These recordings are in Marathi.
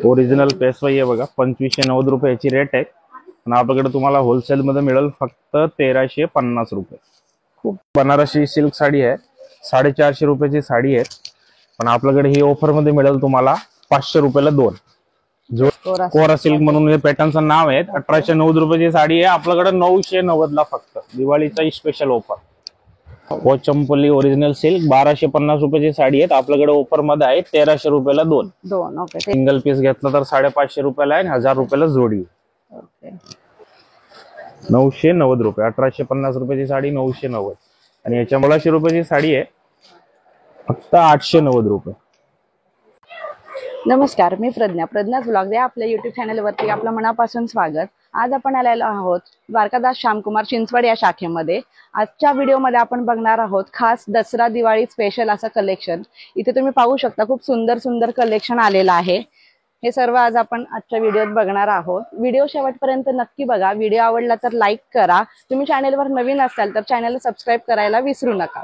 ओरिजिनल पेशवाई आहे बघा, 2590 रुपये याची रेट आहे. आणि आपल्याकडे तुम्हाला होलसेल मध्ये मिळेल फक्त 1350 रुपये. खूप बनारसी सिल्क साडी आहे, 450 रुपयाची साडी आहे. पण आपल्याकडे ही ऑफर मध्ये मिळेल तुम्हाला 500 रुपयाला दोन. जो कोरा सिल्क म्हणून हे पॅटर्नचं नाव आहे. 1890 रुपयाची साडी आहे, आपल्याकडे 990 ला फक्त. दिवाळीचा special offer. Pochampally original silk 1250 रुपयाची साडी आहे, आपल्याकडे ऑफर मध्ये आहे 1300 रुपयाला दोन. ओके. सिंगल पीस घेतला तर 550 रुपयाला आहे आणि 1000 रुपयाला जोडी. ओके. 990 रुपये. 1850 रुपयाची साडी 990. आणि याच्या 1600 रुपयाची साडी आहे फक्त 890 रुपये. नमस्कार, मी प्रज्ञा ब्लॉग या आपल्या युट्यूब चॅनल वरती आपलं मनापासून स्वागत. आज आपण आलेलो आहोत द्वारकादास श्यामकुमार चिंचवड या शाखेमध्ये. आजच्या व्हिडिओमध्ये आपण बघणार आहोत खास दसरा दिवाळी स्पेशल असं कलेक्शन. इथे तुम्ही पाहू शकता खूप सुंदर सुंदर कलेक्शन आलेलं आहे. हे सर्व आज आपण आजच्या व्हिडिओत बघणार आहोत. व्हिडिओ शेवटपर्यंत नक्की बघा. व्हिडिओ आवडला तर लाईक करा. तुम्ही चॅनलवर नवीन असाल तर चॅनलला सबस्क्राईब करायला विसरू नका.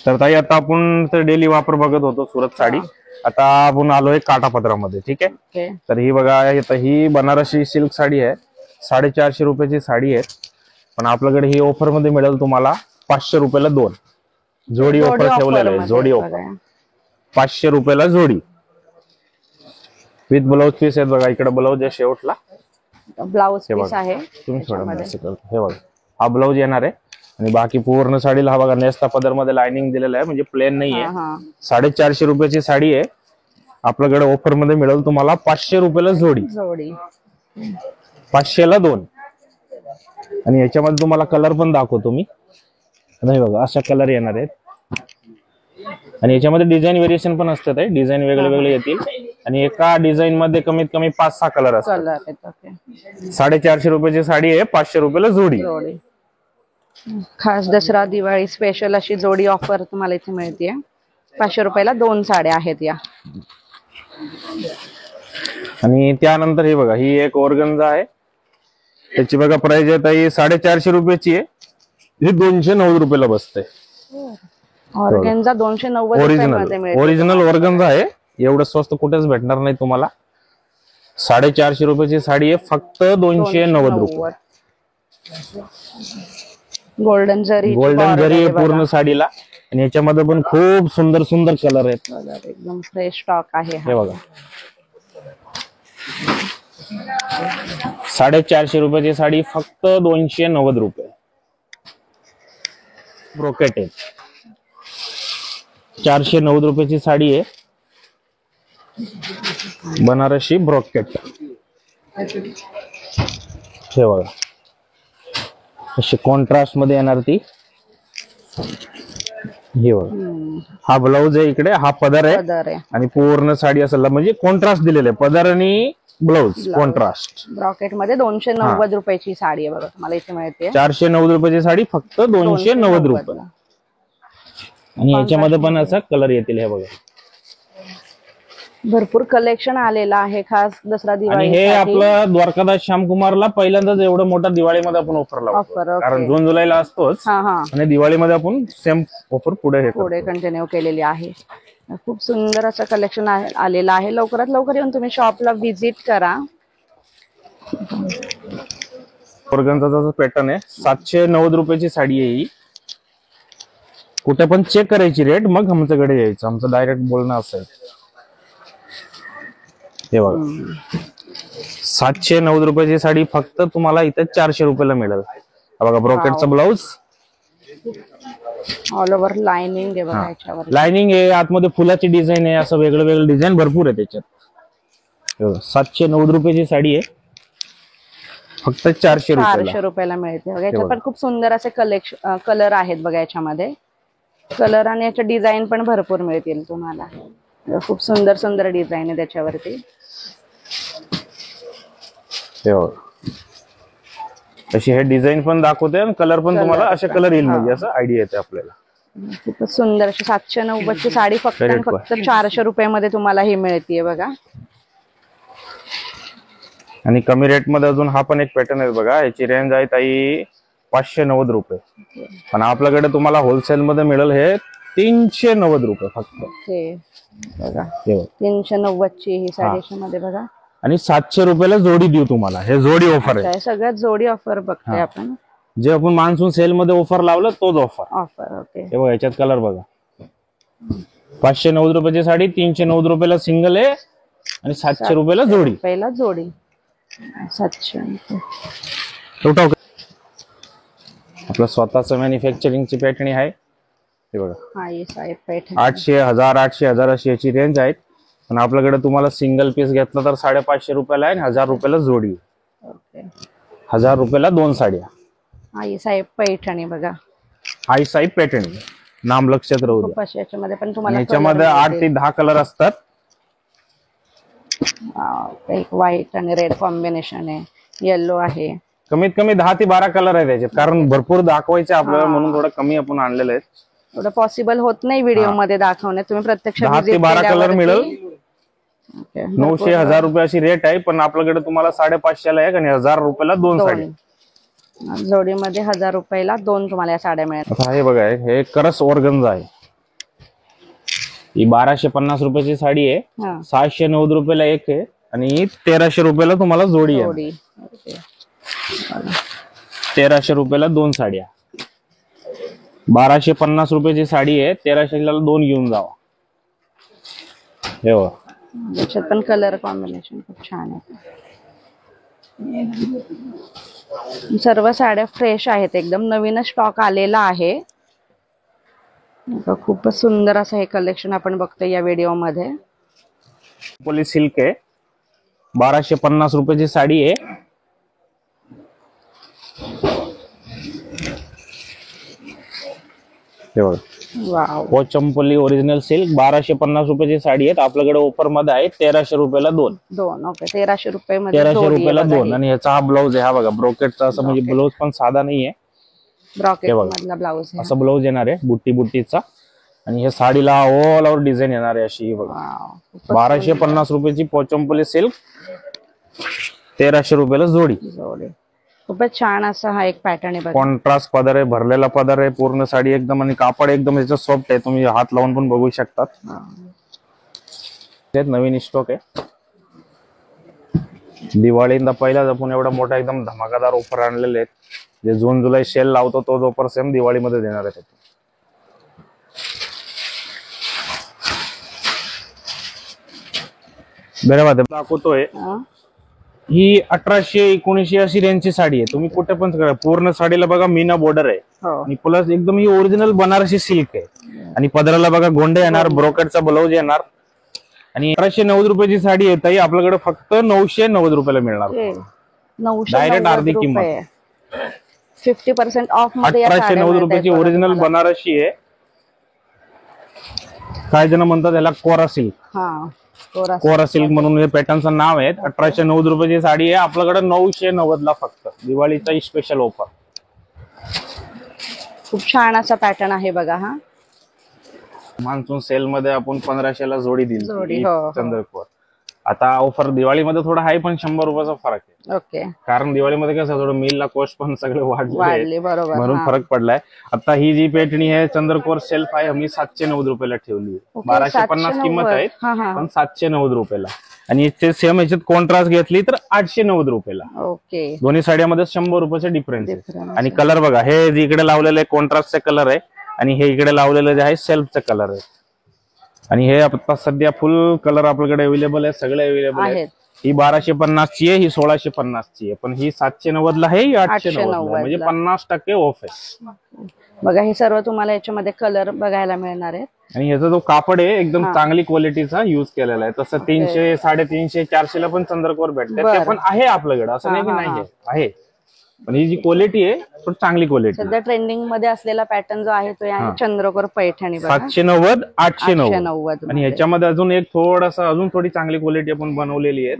तर ताई आता आपण डेली वापर बघत होतो सुरत साडी. आता आपण आलोय काठापदरामध्ये. ठीक आहे. तर ही बघा, ही बनारसी सिल्क साडी आहे, 450 रुपयाची साडी आहे. पण आपल्याकडे ही ऑफर मध्ये मिळेल तुम्हाला 500 रुपयाला दोन. जोडी ऑफर ठेवलेलं आहे. जोडी ऑफर 500 रुपयाला जोडी विथ ब्लाउज पीस आहेत बघा. इकडे ब्लाउज आहे शेवटला. ब्लाउज पीस आहे हे बघा, हा ब्लाउज येणार आहे. आणि बाकी पूर्ण साडीला हा बघा नेस्ता पदर मध्ये लाइनिंग दिलेलं आहे, म्हणजे प्लेन नाहीये. 450 रुपयाची साडी आहे, आपल्याकडे ऑफर मध्ये मिळेल तुम्हाला 500 रुपयाला जोडी. 500 ला दोन. आणि याच्यामध्ये तुम्हाला कलर पण दाखवतो मी. नाही बघा, अशा कलर येणार आहेत. आणि याच्यामध्ये डिझाईन व्हेरिएशन पण असतात. डिझाईन वेगळे वेगळे येतील. आणि एका डिझाईन मध्ये कमीत कमी 5-6 कलर असतात. 450 रुपयाची साडी आहे, 500 रुपयाला जोडी. खास दसरा दिवाळी स्पेशल अशी जोडी ऑफर तुम्हाला इथे मिळते. 500 रुपयाला दोन साड्या आहेत या. आणि त्यानंतर हे बघा, ही एक ऑर्गन्झा आहे. त्याची बघा प्राइस आहे ताई 450 रुपयाची आहे. ही 290 रुपयाला बसते. ऑर्गन्झा 290 मध्ये मिळते. ओरिजिनल ऑर्गन्झा आहे. एवढं स्वस्त कुठेच भेटणार नाही तुम्हाला. 450 रुपयाची साडी आहे, फक्त 290 रुपये. गोल्डन जरी आहे पूर्ण साडीला. आणि याच्यामध्ये पण खूप सुंदर सुंदर कलर आहेत. एकदम फ्रेश स्टॉक आहे. हे बघा, 450 रुपयाची साडी फक्त 290 रुपये. ब्रोकेट आहे. 490 रुपयाची साडी आहे, बनारसी ब्रोकेट. हे बघा, अशी कॉन्ट्रास्ट मध्ये येणार ती. हे बघा, हा ब्लाउज आहे, इकडे हा पदर आहे. आणि पूर्ण साडी असेल म्हणजे कॉन्ट्रास्ट दिलेले आहे. पदर आणि ब्लाउज कॉन्ट्रास्ट. ब्रॉकेट मध्ये 290 रुपयाची साडी आहे बघा, तुम्हाला इथे मिळते. 490 रुपयाची साडी फक्त 290 रुपये. आणि याच्यामध्ये पण असा कलर येतील. हे बघा, भरपूर कलेक्शन आलेलं आहे खास दसरा दिवाळी. हे आपलं द्वारकादास श्यामकुमारला पहिल्यांदाच एवढं मोठा दिवाळीमध्ये आपण ऑफर लावतो. कारण जून जुलैला असतोच. आणि दिवाळीमध्ये आपण सेम ऑफर पुढे कंटिन्यू केलेली आहे. खूप सुंदर असं कलेक्शन आलेलं आहे. लवकरात लवकर येऊन तुम्ही शॉपला व्हिजिट करा. ऑर्गन्झाचा पॅटर्न आहे. 790 रुपयाची साडी आहे ही. कुठे पण चेक करायची रेट, मग आमच्याकडे यायचं. आमचं डायरेक्ट बोलणं असं आहे. हे बघा, 790 रुपयाची साडी फक्त तुम्हाला इथे 400 रुपयाला मिळेल. बघा, ब्रोकेटचा ब्लाउज, ऑल ओव्हर लाइनिंग आहे बघा. याच्यावर लाइनिंग आहे, आतमध्ये फुलाची डिझाईन आहे. असं वेगळं वेगळं डिझाईन भरपूर आहे त्याच्यात. 790 रुपयाची साडी आहे, फक्त 400 रुपयाला मिळते. याच्यात पण खूप सुंदर असे कलर आहेत बघा. याच्यामध्ये कलर आणि याच्या डिझाईन पण भरपूर मिळतील तुम्हाला. खूप सुंदर सुंदर डिझाईन आहे त्याच्यावरती. अशी हे डिझाईन पण दाखवते आणि कलर पण तुम्हाला असे कलर येईल, म्हणजे असं आयडिया येते आपल्याला. खूपच सुंदर अशी 790 ची साडी फक्त 400 रुपयामध्ये तुम्हाला ही मिळतीये बघा. आणि कमी रेट मध्ये अजून हा पण एक पॅटर्न आहे बघा. याची रेंज आहे ताई 590 रुपये. पण आपल्याकडे तुम्हाला होलसेल मध्ये मिळेल हे 390 रुपये फक्त. ओके बघा हे बघ. 390 ची ही साडी मध्ये बघा. आणि 700 रुपयाला जोडी देऊ तुम्हाला. हे जोडी ऑफर आहे. सगळ्यात जोडी ऑफर बघतोय आपण. जे आपण मान्सून सेल मध्ये ऑफर लावलं तोच ऑफर. ओके. हे बघा याच्यात कलर बघा. 590 रुपयाची साडी 390 रुपयाला सिंगल आहे आणि 700 रुपयाला जोडी. पहिला जोडी 700. टोटल आपलं स्वतःचं मॅन्युफॅक्चरिंगची पॅटर्न आहे. हे बघा हा ये साहेब पैठणी 800 1000 800 1000 अशी याची रेंज आहे. पण आपल्याकडे तुम्हाला सिंगल पीस घेतला तर 550 रुपयाला आहे आणि 1000 रुपयाला जोडी. ओके. 1000 रुपयाला 2 साड्या. आई साहेब पैठणी बघा. आई साहेब पॅटर्न नाम लक्षात राहू द्या. याच्यामध्ये पण तुम्हाला याच्यामध्ये 8 ते 10 कलर असतात. एक व्हाईट आणि रेड कॉम्बिनेशन आहे. येलो आहे. कमीत कमी 10 ते 12 कलर आहेत त्याच्यात. कारण भरपूर दाखवायचे आपल्याला म्हणून थोडं कमी आपण आणलेलं आहे. थोडं पॉसिबल होत नाही व्हिडिओ मध्ये दाखवण्यात. तुम्ही प्रत्यक्ष 10 ते 12 कलर मिळेल. 900 1000 रुपये अशी रेट आहे. पण आपल्याकडे तुम्हाला 550 ला एक आणि 1000 रुपयाला 2 साडी. जोडीमध्ये 1000 रुपयाला 2 तुम्हाला या साड्या मिळतात. आता हे बघा हे करस ऑर्गन्झा आहे. ही 1250 रुपयाची साडी आहे. 690 रुपयाला एक आहे आणि 1300 रुपयाला तुम्हाला जोडी आहे. 1300 रुपयाला 2 साड्या. 1250 रुपयाची साडी आहे. 1300 ला 2 घेऊन जावा. हे बघा याच्यात पण कलर कॉम्बिनेशन खूप छान आहे. सर्व साड्या फ्रेश आहेत. एकदम नवीन स्टॉक आलेला आहे. खूपच सुंदर असं हे कलेक्शन आपण बघतोय या व्हिडिओ मध्ये. पोली सिल्क आहे. 1250 रुपयाची साडी आहे. हे बघा वाव. पोचंपल्ली ओरिजिनल सिल्क 1250 रुपयाची साडी आहे. आपल्याकडे ऑफर मध्ये आहे 1300 रुपयाला 2. ओके. 1300 रुपये मध्ये 1300 रुपयाला 2. आणि ह्याचा हा ब्लाऊज आहे. हा बघा ब्रोकेटचा असं म्हणजे ब्लाऊज पण साधा नाहीये. ब्रॉकेट मधला ब्लाऊज आहे. असं ब्लाऊज येणार आहे बुट्टी बुट्टीचा. आणि हे साडीला ऑल ओव्हर डिझाईन येणार आहे अशी. बघा 1250 रुपयाची पोचंपल्ली सिल्क 1300 रुपयाला जोडी. खूपच छान असा हा एक पॅटर्न आहे. कॉन्ट्रास्ट पदर आहे. भरलेला पदर आहे. पूर्ण साडी एकदम आणि कापड एकदम याचं सॉफ्ट आहे. तुम्ही हात लावून पण बघू शकतात. नवीन स्टॉक आहे. दिवाळीला पहिलाच आपण एवढा मोठा एकदम धमाकादार ऑफर आणलेले आहेत. जे जून जुलै सेल लावतो तोच ऑफर सेम दिवाळीमध्ये देणार आहे. बरोबर दाखवतोय. ही 1800-1900 अशी रेंजची साडी आहे. तुम्ही कुठे पण करा. पूर्ण साडीला बघा मीना बॉर्डर आहे. आणि प्लस एकदम ही ओरिजिनल बनारसी सिल्क आहे. आणि पदराला बघा गोंडे येणार. ब्रोकेटचा ब्लाऊज येणार. आणि 1890 रुपयाची साडी आहे. ताई आपल्याकडे फक्त 990 रुपयाला मिळणार. डायरेक्ट अर्धी किंमत. 50% ऑफ मध्ये 1890 रुपयाची ओरिजिनल बनारसी आहे. काय जण म्हणतात त्याला कोरा सिल्क. कोरा सिल्क म्हणून हे पॅटर्नचं नाव आहे. 1890 रुपयाची साडी आहे. आपल्याकडे 990 ला फक्त दिवाळीचा स्पेशल ऑफर. खूप छान असा पॅटर्न आहे बघा. हा मान्सून सेल मध्ये आपण 1500 ला जोडी दिली चंद्रकोर. आता ऑफर दिवाळीमध्ये थोडा आहे पण 100 रुपयाचा फरक आहे. ओके. कारण दिवाळीमध्ये कसं थोडं मिलला कॉस्ट पण सगळे वाढले बरोबर म्हणून फरक पडलाय. आता ही जी पेटणी आहे चंद्रकोर सेल्फ आहे. मी 790 रुपयाला ठेवली. 1250 किंमत आहे पण 790 रुपयाला. आणि सेम याच्यात कॉन्ट्रास्ट घेतली तर 890 रुपयाला. ओके. दोन्ही साड्यामध्ये 100 रुपयाचे डिफरन्स आहे. आणि कलर बघा हे इकडे लावलेले कॉन्ट्रास्टचे कलर आहे आणि हे इकडे लावलेले जे आहे सेल्फचे कलर आहे. आणि हे आता सध्या फुल कलर आपल्याकडे अवेलेबल आहे. सगळे अवेलेबल आहेत. ही 1250 ची आहे. ही 1650 ची आहे. पण ही 790 ला आहे. ही 890 म्हणजे 50% ऑफ आहे. बघा हे सर्व तुम्हाला याच्यामध्ये कलर बघायला मिळणार आहे. आणि ह्याचा जो कापड आहे एकदम चांगली क्वालिटीचा युज केलेला आहे. तसं 300 350 400 ला पण चंद्रकोर भेटते. ते पण आहे आपल्याकडे. असं नाही की नाही आहे. पण ही जी क्वालिटी आहे पण चांगली क्वालिटी. सध्या ट्रेंडिंग मध्ये असलेला पॅटर्न जो आहे तो आहे चंद्रकोर पैठणी. 790 890. आणि ह्याच्यामध्ये अजून एक थोडासा अजून थोडी चांगली क्वालिटी आपण बनवलेली आहे.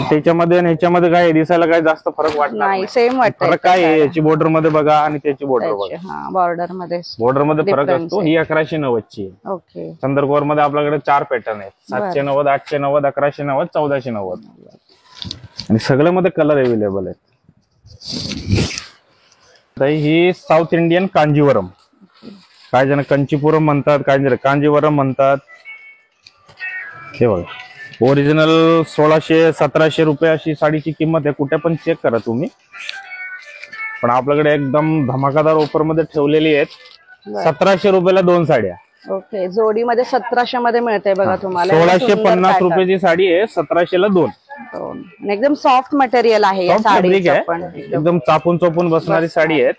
त्याच्यामध्ये आणि ह्याच्यामध्ये काय दिसायला काय जास्त फरक वाटणार नाही. सेम वाटतं. फरक काय आहे याची बॉर्डर मध्ये बघा आणि त्याची बॉर्डर बघा. बॉर्डर मध्ये फरक असतो. ही 1190 ची आहे. ओके. चंद्रकोर मध्ये आपल्याकडे 4 पॅटर्न आहेत. 790 890 1190 1490. आणि सगळ्यामध्ये कलर अवेलेबल आहेत. ही साऊथ इंडियन कांजीवरम काही जण कंचीपुरम म्हणतात, काही जण कांजीवरम म्हणतात. हे बघा ओरिजिनल 1600-1700 रुपये अशी साडीची किंमत आहे. कुठे पण चेक करा तुम्ही. पण आपल्याकडे एकदम धमाकादार ऑफर मध्ये ठेवलेली आहेत. 1700 रुपयाला 2 साड्या. ओके, जोडीमध्ये 1700 मध्ये मिळते बघा तुम्हाला. 1650 रुपयाची साडी आहे, 1700 ला 2. आणि एकदम सॉफ्ट मटेरियल आहे या साडीचं पण. एकदम चापून चोपून बसणारी साडी आहे.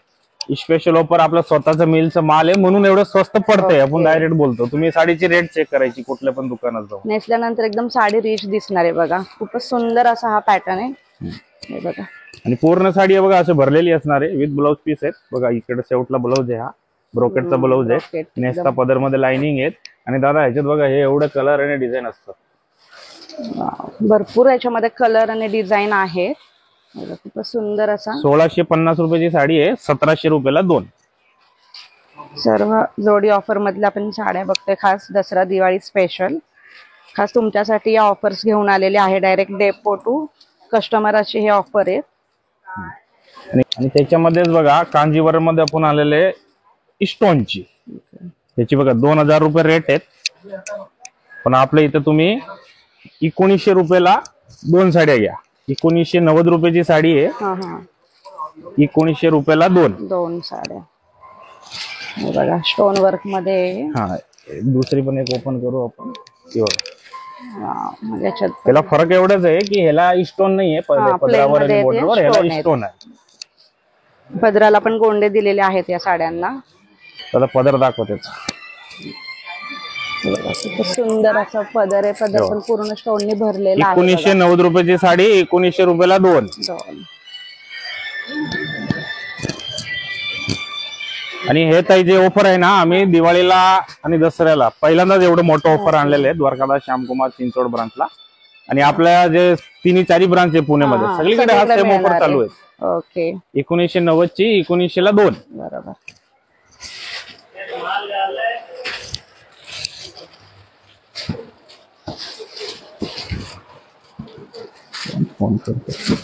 स्पेशल ऑफर आपलं स्वतःचं मिलचं माल आहे म्हणून एवढं स्वस्त पडतंय. आपण डायरेक्ट बोलतो. तुम्ही साडीची रेट चेक करायची कुठल्या पण दुकानात जाऊन. नेसल्यानंतर एकदम साडी रिच दिसणार आहे बघा. खूपच सुंदर असा हा पॅटर्न आहे हे बघा. आणि पूर्ण साडी आहे बघा असं भरलेली असणार आहे. विथ ब्लाउज पीस आहेत बघा. इकडे शेवटला ब्लाउज आहे, हा ब्रोकेटचा ब्लाउज आहे. नेसता पदर मध्ये लाइनिंग आहेत. आणि दादा ह्याच्यात बघा हे एवढं कलर आणि डिझाईन असतं. भरपूर याच्यामध्ये कलर आणि डिझाईन आहे. खूपच सुंदर असा 1650 रुपयाची साडी आहे, 1700 रुपयाला 2. सर्व जोडी ऑफर मधल्या आपण साड्या बघतोय. खास दसरा दिवाळी स्पेशल खास तुमच्यासाठी या ऑफर्स घेऊन आलेले आहे. डायरेक्ट डेपो टू कस्टमर अशी हे ऑफर आहे. आणि त्याच्यामध्येच बघा कांजीवरम मध्ये आपण आलेले स्टोनची. त्याची बघा 2000 रुपये रेट आहेत. पण आपल्या इथं तुम्ही 1900 रुपयाला 2 साड्या घ्या. 1990 रुपयाची साडी आहे. 1900 रुपयाला 2 साड्या. बघा स्टोन वर्क मध्ये. हा दुसरी पण एक ओपन करू आपण. त्याला फरक एवढाच आहे की ह्याला स्टोन नाहीये, पदरावर आणि बॉर्डरवर ह्याला स्टोन आहे. पदराला पण गोंडे दिलेले आहेत या साड्यांना. आता पदर दाखवतेच. सुंदर असा पदर आहे. पदर पण पूर्ण स्टोननी भरलेला आहे. 1990 रुपयाची साडी 1900 रुपयाला 2. आणि हे ताई जे ऑफर आहे ना, आम्ही दिवाळीला आणि दसऱ्याला पहिल्यांदाच एवढं मोठं ऑफर आणलेलं आहे द्वारकादास श्यामकुमार चिंचवड ब्रांचला. आणि आपल्या जे 3-4 ब्रांच आहे पुण्यामध्ये सगळीकडे हा सेम ऑफर चालू आहे. ओके 1990 ची 1900 ला 2. बरोबर. फोन करतो.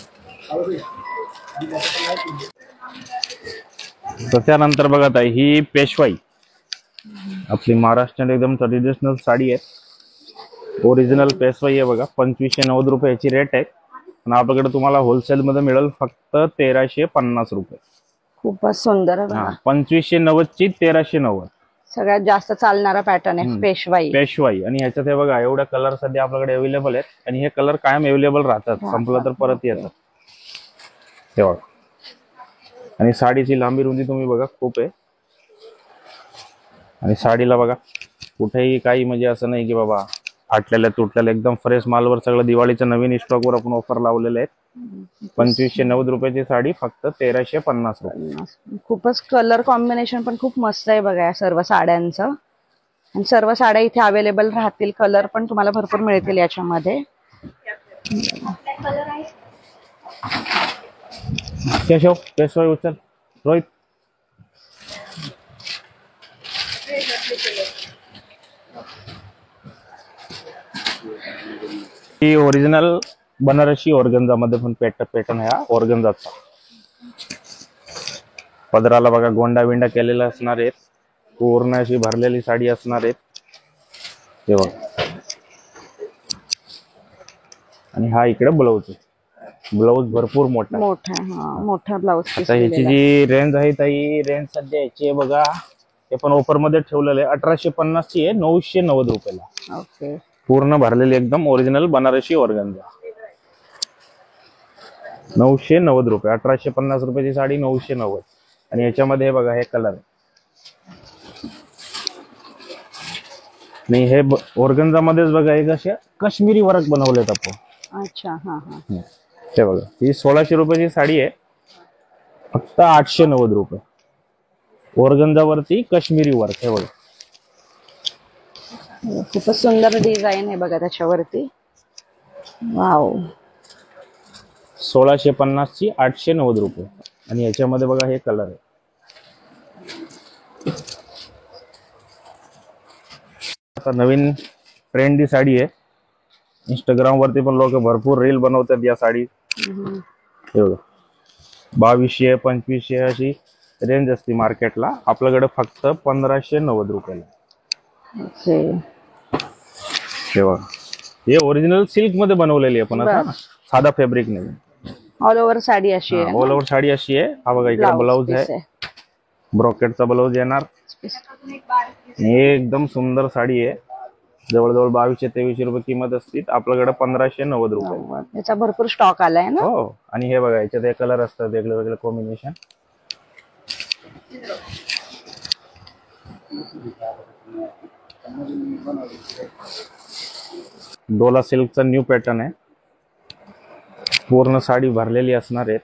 तर त्यानंतर बघा ताई ही पेशवाई आपली महाराष्ट्रीयन एकदम ट्रेडिशनल साडी आहे. ओरिजिनल पेशवाई आहे बघा. 2590 रुपये याची रेट आहे. आणि आपल्याकडे तुम्हाला होलसेल मध्ये मिळेल फक्त 1350 रुपये. खूपच सुंदर आहे. 2590 ची 1390 सगळ्यात जास्त चालणारा पॅटर्न आहे पेशवाई. पेशवाई. आणि ह्याच्यात हे बघा एवढ्या कलर सध्या आपल्याकडे अवेलेबल आहेत. आणि हे कलर कायम अवेलेबल राहतात, संपलं तर परत येतात. हे बघा. आणि साडीची लांबी रुंदी तुम्ही बघा खूप आहे. आणि साडीला बघा कुठेही काही म्हणजे असं नाही की बाबा आटलेल्या तुटलेल्या, एकदम फ्रेश मालवर सगळं दिवाळीच्या नवीन स्टॉकवर आपण ऑफर लावलेले आहेत. 2590 रुपयाची साडी फक्त 1350 रुपये. खूपच कलर कॉम्बिनेशन पण खूप मस्त आहे बघा या सर्व साड्यांचं. आणि सर्व साड्या इथे अवेलेबल राहतील. कलर पण तुम्हाला भरपूर मिळतील याच्यामध्ये. केशव पेशवाई उचल रोहित. ही ओरिजिनल बनारसी ऑर्गन्झा मध्ये पण पॅटर्न आहे हा ऑर्गन्झाचा. पदराला बघा गोंडा विंडा केलेला असणार आहेत. पूर्ण अशी भरलेली साडी असणार आहेत. हे बघा. आणि हा इकडे ब्लाऊज आहे. ब्लाऊज भरपूर मोठा मोठा ब्लाऊज. आता ह्याची जी रेंज आहे ताई, रेंज सध्या याची आहे बघा. हे पण ऑफर मध्ये ठेवलेलं आहे. 1850 ची आहे, 990 रुपयाला. ओके. पूर्ण भरलेली एकदम ओरिजिनल बनारसी ऑर्गन्झा. 990 रुपये. 1850 रुपयाची साडी 990. आणि याच्यामध्ये हे बघा हे कलर. आणि हे ऑर्गन्झा मध्येच बघा एक असे काश्मीरी वर्क बनवलेत आपण. अच्छा. हे बघा ही 1600 रुपयाची साडी आहे, फक्त 890 रुपये. ऑर्गन्झा वरती काश्मीरी वर्क. हे बघा खूपच सुंदर डिझाईन आहे बघा त्याच्यावरती. वाव. 1650 ची 890 रुपये. आणि याच्यामध्ये बघा हे कलर आहे. आता नवीन ट्रेंडी साडी आहे. इंस्टाग्राम वरती पण लोक भरपूर रील बनवतात या साडी. हे बघा 2200 2500 अशी रेंज असते मार्केटला, आपल्याकडे फक्त 1590 रुपयाला. ओके. हे बघा, हे ओरिजिनल सिल्क मध्ये बनवलेली आहे, पण आता साधा फॅब्रिक नाही. ऑल ओव्हर साडी अशी आहे. ऑल ओव्हर साडी अशी आहे. हा बघा, इकडे ब्लाऊज आहे, ब्रॉकेटचा ब्लाऊज येणार. एकदम सुंदर साडी आहे. जवळजवळ 2200-2300 रुपये किंमत असते, आपल्याकडे 1590 रुपये. याचा भरपूर स्टॉक आलाय ना. हो, आणि हे बघा, याच्यात कलर असतात वेगळे वेगळे कॉम्बिनेशन. डोला सिल्कचा न्यू पॅटर्न आहे. पूर्ण साडी भरलेली असणार आहे.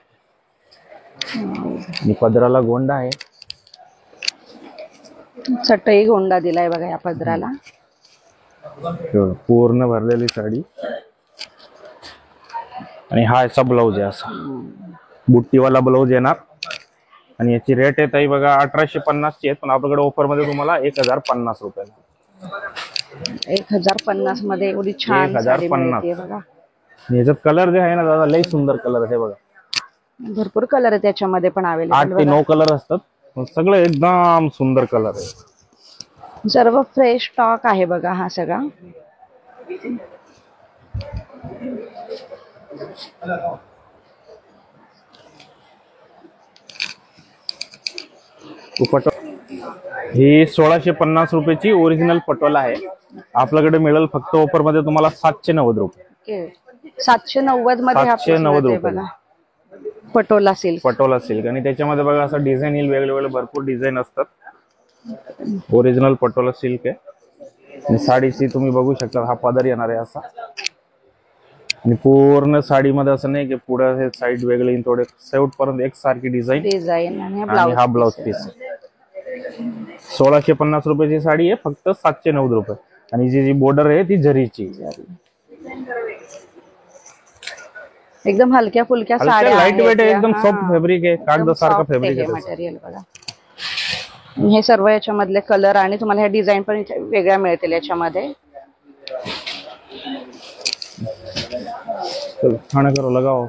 आणि पदराला गोंडा आहे. चटई गोंडा दिलाय बघा या पदराला. पूर्ण भरलेली साडी. आणि हा असा ब्लाऊज आहे, असा बुट्टीवाला ब्लाऊज येणार. आणि याची रेट आहे ताई बघा 1850 ची आहे, पण आपल्याकडे ऑफर मध्ये तुम्हाला 1050 रुपयाला. 1050 मध्ये एवढी छान साडी मिळते बघा. याच्यात कलर जे आहे ना दादा, लई सुंदर कलर आहे बघा. भरपूर कलर आहे त्याच्यामध्ये पण अवेलेबल. 8 ते 9 कलर असतात, सगळे एकदम सुंदर कलर आहे. सर्व फ्रेश स्टॉक आहे बघा हा सगळा. ही 1650 रुपयाची ओरिजिनल पटोला आहे. आपल्याकडे मिळेल फक्त ऑफर मध्ये तुम्हाला 790 रुपये. 790 मध्ये 790 रुपये पटोला सिल्क. पटोला सिल्क. आणि त्याच्यामध्ये बघा असं डिझाईन येईल, वेगळे वेगळे भरपूर डिझाईन असतात. ओरिजिनल पटोला सिल्क आहे. आणि साडीची तुम्ही बघू शकता, हा पदर येणार आहे असा. आणि पूर्ण साडीमध्ये असं नाही की पुढे हे साईड वेगळे, थोडे शेवट पर्यंत एक सारखी डिझाईन. आणि हा ब्लाउज पीस. 1650 रुपयाची साडी आहे, फक्त 790 रुपये. आणि जी बॉर्डर आहे ती जरीची. एकदम हलक्या फुलक्या साड्या, लाईट वेट आहे, एकदम सॉफ्ट फॅब्रिक आहे, कागदासारखं फॅब्रिक आहे मटेरियल बघा. हे सर्व याच्यामधले कलर आणि तुम्हाला ह्या डिझाईन पण वेगळ्या मिळतील याच्यामध्ये. चलो खाना करो, लगाओ.